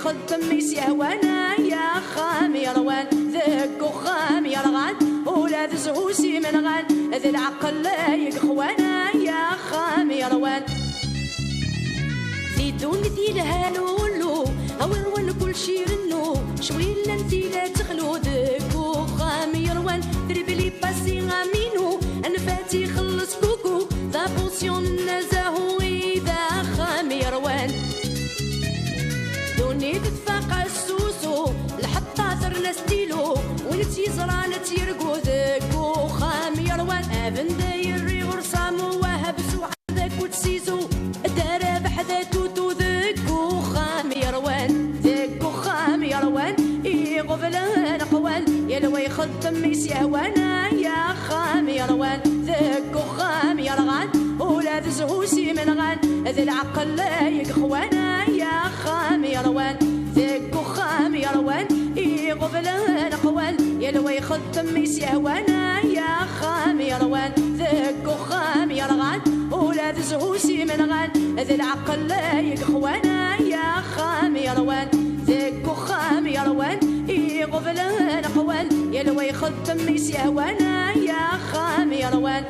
يخدم يسيهوانا يا خام يروان ذك وخام يرغان ولاد زهوسي من غان ذي العقل لا يقخوانا يا خام يروان ذي دون ذي الهالولو أول كل شي رنو شوي لنتي لا تخلو ذك وخام يروان دربلي باسي غامينو أنفاتي خلص كوكو ذا بوسيون نزاهو إذا خام يروان دوني تتفاقع السوسو الحطة ثرنا ستيلو ونتي زرانة يرقو ذك وخام يروان أبن داير ريغور صامو وهب سوح ذاك وتسيزو دار بحذا توتو ذك وخام يروان ذك وخام يروان يغفلان قوال يلوى يخدم يسيهوانا يا خام يروان ذك وخام يرغان ولاد زهوسي من غان ذي العقل لا يقخوانا يا خام يروان ذك وخام يروان يغفلان قوال يلوى يخدم يسيهوانا يا خام يروان ذك وخام يرغان ولاد زهوسي من غان ذي العقل لا يقخوانا يا خام يروان ذك وخام يروان يغفلان قوال يلوى يخدم يسيهوانا يا خام يروان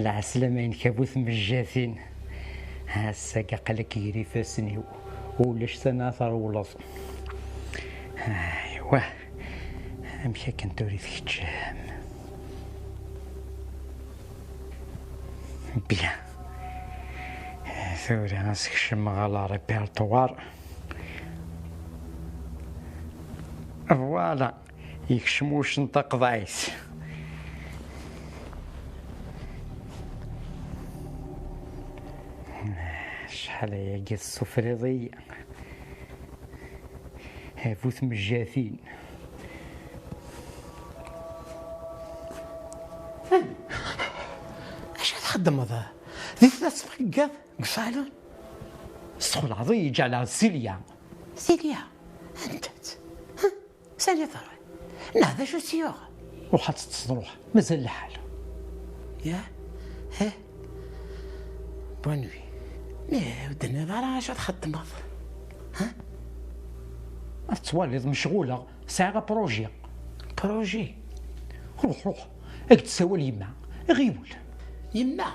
العسلامة ينكبوث مجاثين هسا قالك يري فاسني ولاش تناثر ولص ايوا مشا كنت اريد تجام بيان ثوري نسكشم على ريبيرتوار فوالا يكشموش نطق ضعيس شحال هي قد السفريضية هافوث مجاثين اش تخدم هذا ذي ثلاث فقاف قصالون السخو العظيم يجعل على سيليا انت ثاني ثرى لا هذا شو سيوغ وحط تصدروح مازال الحال يا ها بونوي ما ودنا ضرا اش تخدم ها تواليض مشغولة ساعة بروجي. بروجي روح روح اك تسول يما غيول. يما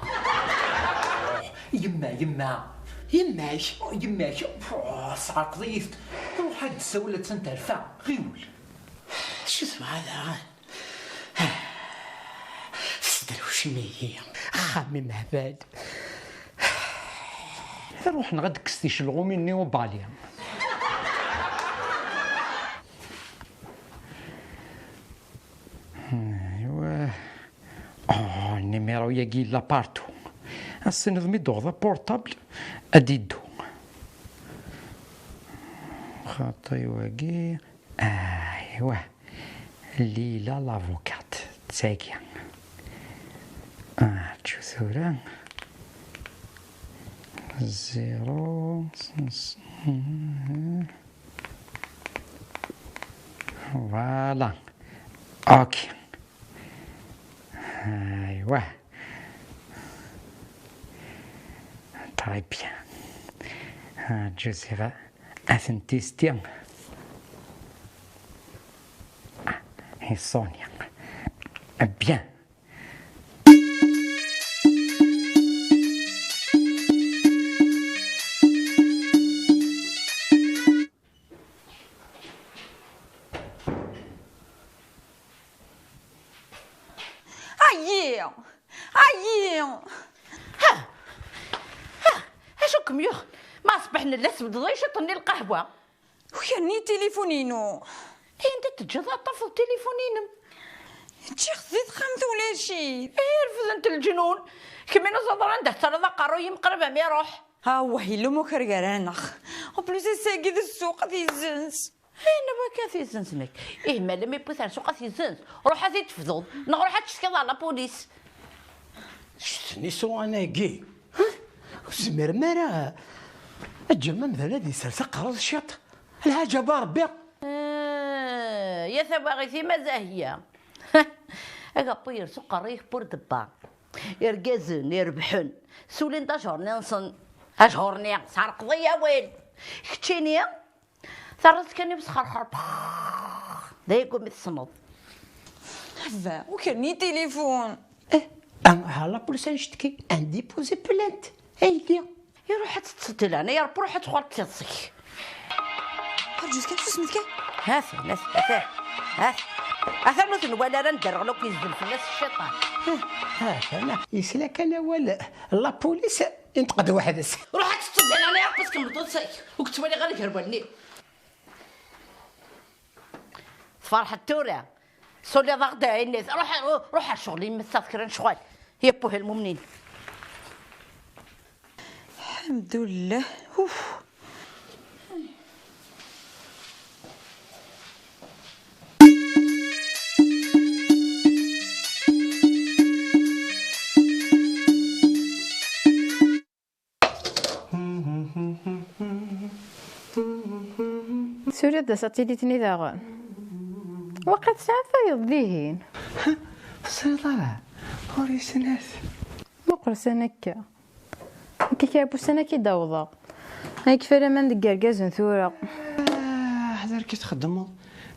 يما يما يماش يماش صعر قضيت روح هاد تسولة تنترفع غيول شو هذا صدر وشنية خامم هباد روح نغد كستي شلغو مني وباليا. ايوا النيميرو ياكي لابارتو السند ميدوغ بورتابل اديدو خاطي واكي. ايوا ليلى لافوكات تساكيا تشو ثورة 0 فوالا اوكي. ايوا تري بيان جوزيفا اثنتيستيان هي سونيا بيان. اشوكم يخ ما صبحنا لا سبدضي شطني القهوه ويعني تليفونينو انت تجي طفل تليفونينم انتي خذيت خمس ولا شي رفض انت الجنون كمين صدر عنده ترى ذا قارو يمقرب ما يروح ها وهي لو مكرغرانخ او بلوس ساقي ذا السوق ذي الزنس انا ما كافي زنزنك ما لما يبوث سوق في زنس روح هذه تفضل نروح تشكي على بوليس شتني سو انا كي زمر مرا الجمال مثلا دي سرسق راس الشط الحاجه بربي يا ثباغي ما زاهيه اكابير سوق ريح بوردبا يرقزن يربحن سولين دا شهر ننصن اشهرني صار قضيه وين كتشيني ثرت كاني بسخرخر دايقو متصنط حفا وكاني تليفون هلا بوليس نشتكي عندي بوزي بلانت هيدي يروح تتصدل انا يا رب روح تخوض تيصيك هرجوز كيف سميتك هاثي ناس هاثي هاثي مثل ولا رندر غلوك يزدل في الناس الشيطان انا يسلك انا ولا لا بوليس ينتقد واحد روح تتصدل انا يا رب بس كمل تصيك وكتبوا لي غير يهربني فرحة التورة سولي ضغطة الناس روح على شغلي مستذكرين شغل هي بوه المؤمنين الحمد لله اوف سوريا دساتيليتني داغن وقد سعفا يضيهين صيدلة هوري سنات مقر سنكا كي كابو سنة كي داوضا هاي كفاية من دق رقازن ثورة حذر كي تخدمو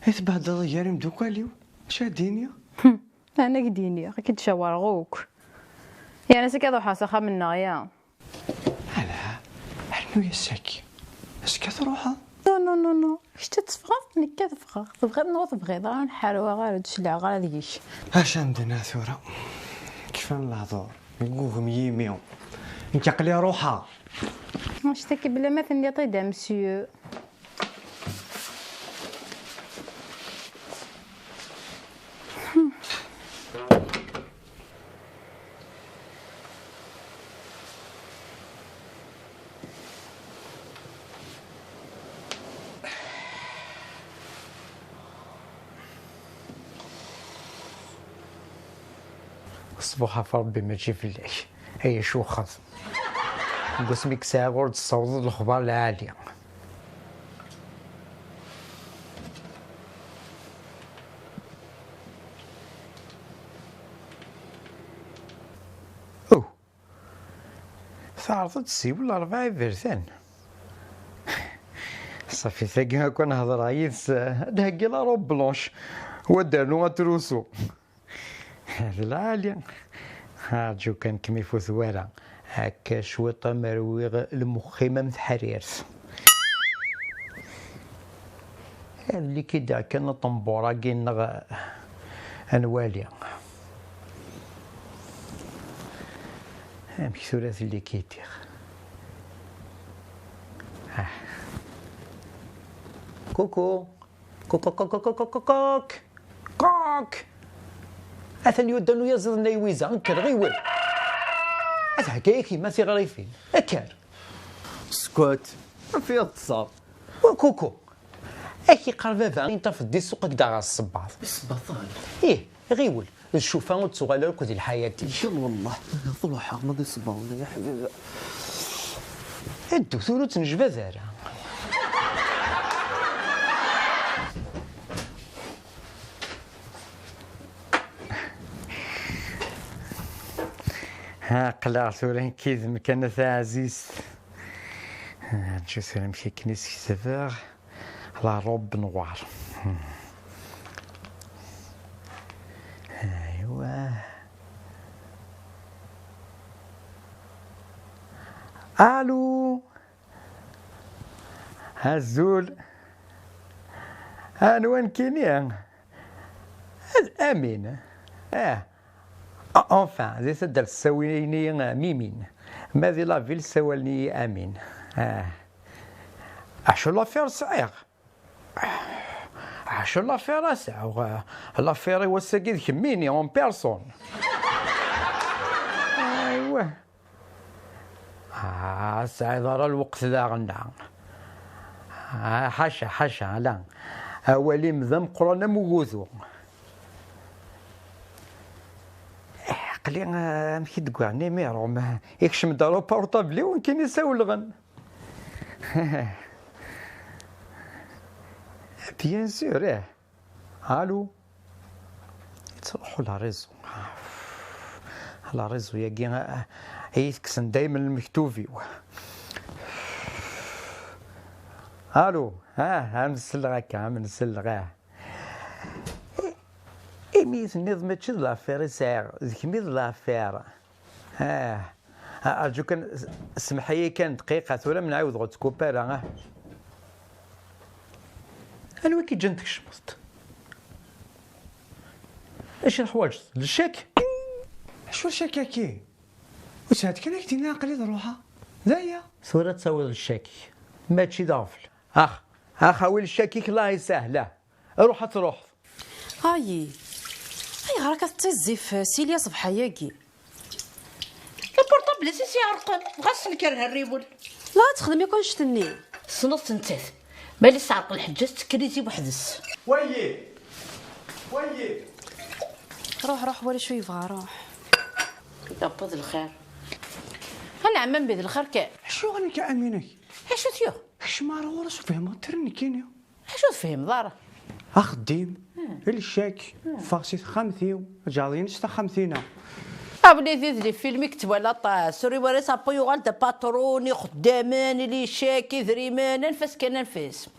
يتبهدل ياري مدوكاليو شادينيا انا قديني كي تشاور غوك يعني سكا حاسخة من نغيا هلا حنو يساكي اسكا تروحها نو شتا تفغض نكا تفغض تبغي نوض بغيض غير نحاروا غير تشلع غير ديش اش عندنا ثورة كيف نلاحظوا يقوهم يميو نتقلي روحها نشتكي بلا ما ثني طيدا مسيو صبوحها في ربي ما تجي فلاش هي شو خذ قسمك ساعة ورد الصوت الأخبار العالية تعرض تسيب 4 برسان. صافي ثاقي هاكا نهضر عييس دهقي لا روب بلونش ودارلو غتروسو. هذا العالية هاجو كان كمي فوثوارا هاكا شويطة مرويغ المخيمة متحريرس. هذا اللي كيدع كان طنبورا كينغ انوالي. مكسورات اللي كيدير. كوكو كوكو كوكو كوكو كوك كوك اثني ودانو يزرنا يويزا انكر غيوي اثحكي كيما سي غريفين اكار سكوت ما فيها تصاب. وكوكو اكي قربابا انت في الدي سوق كدا غا الصباط الصباطان ايه غيول الشوفان وتسوغالا كودي الحياة دي والله طلوحة ماضي صباون يا حبيبي. ادو ثورو تنجبا ذارا. ها قلع ثورين كيذ مكان ثا عزيز. نشوف ثورين مشي كنيس سفاغ لا روب نوار. ايوا الو هزول انا وين كاين امين انفان زي سدر السويني ميمين ماذي لا فيل سوالني امين اشو لافير صعيغ اشو لافير اسع لافير وساكي كميني اون بيرسون. ايوا سعيد راه الوقت ذا غنى. حاشا لا اولي مذم قرانا موغوثو. قلي مشي تقعني ميرو ما يكشم دارو بورطابلي وين كاين يساول الغن. بيان سور الو تروحوا لا ريزو لا ريزو يا يتكسن دايما المكتوفي. الو ها مسلغ هكا مسلغ ميز نظم ماشي لافير ساعه ذيك ميز لافير. ارجوك اسمح لي كان دقيقه ثوره من عاود غتكوبيرا. انا كي جنتك شمست ايش الحوايج الشاك شو الشكاكي واش هاد كان كدينا قليل روحها زايا ثوره تساوي الشاكي ماشي دافل. اخ ويل الشاكيك الله يسهله روح تروح. هاي راك تزيف سيليا صبحا ياكي البورطابل سي يعرقل غاس نكرها الريبول. لا تخدم يكون شتني صنص نتاث مالي سعرق الحجاز تكريتي وحدس. ويي روح ولا شوي يبغى روح. يابا الخير انا عمام بيد الخير كاع شو غني كامينك حشو ثيو حشمار ورا شو فهم ترني كينيو حشو تفهم دارا اخديم الشاك فاصي خمثيو جالين شتا خمثينا ابني ذي فيلم يكتب ولا طا سوري ورا صابو يغال دا باتروني خدامان اللي شاكي ذريمان نفس كان نفس.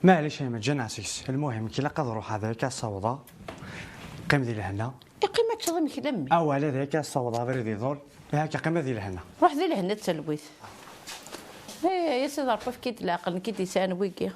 معليش يا جناسيس المهم كي لقد روح هذا كاس صودا قيم ذي لهنا قيمة تظلم كلامي اولا ذا كاس صودا غير ذي ظل هاكا قيمة ذي لهنا روح ذي لهنا تسلويث. يا سيدي عرف كيت العقل كيت لسان ويكي.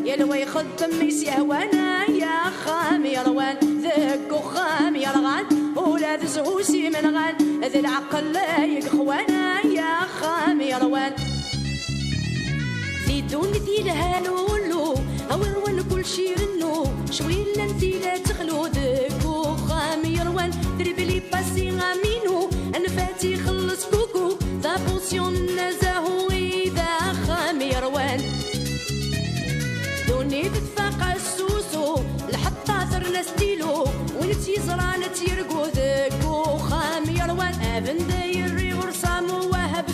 يلوي خدم يسيهوانا يا خام يروان ذاك وخام يرغان ولا تسوسي من غان ذي العقل لا يخوانا يا خام يروان زيدون ذي الهالولو أول كل شي رنو شوي لنتي لا تخلو ذاك وخام يروان دربلي باسي غامينو أنفاتي خلص كوكو ذا بوسيون نزاهو إذا خام يروان دوني تتفاقى السوسو لحتى ثرنا ستيلو ونتي زرانة يرقو ذاك وخام يروان ابن داير ريغور سامو وهب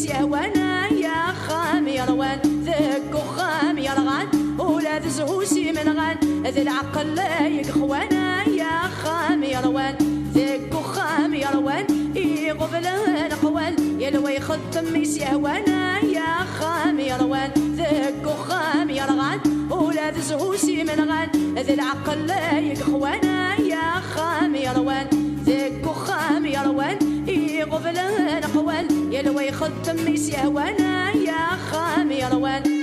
يسيوانا يا خام يروان ذك وخام يرغان ولاد زهوسي من غان ذي العقل لا يقخوانا يا خام يروان ذك وخام يروان يقبلان قوال يلوي خدم يسيوانا يا خام يروان ذك وخام يرغان ولاد زهوسي من غان ذي العقل لا يقخوانا يا خام يروان ذك وخام يروان يقبلان قوال يلوي خدم يسيوانا يا خام يروان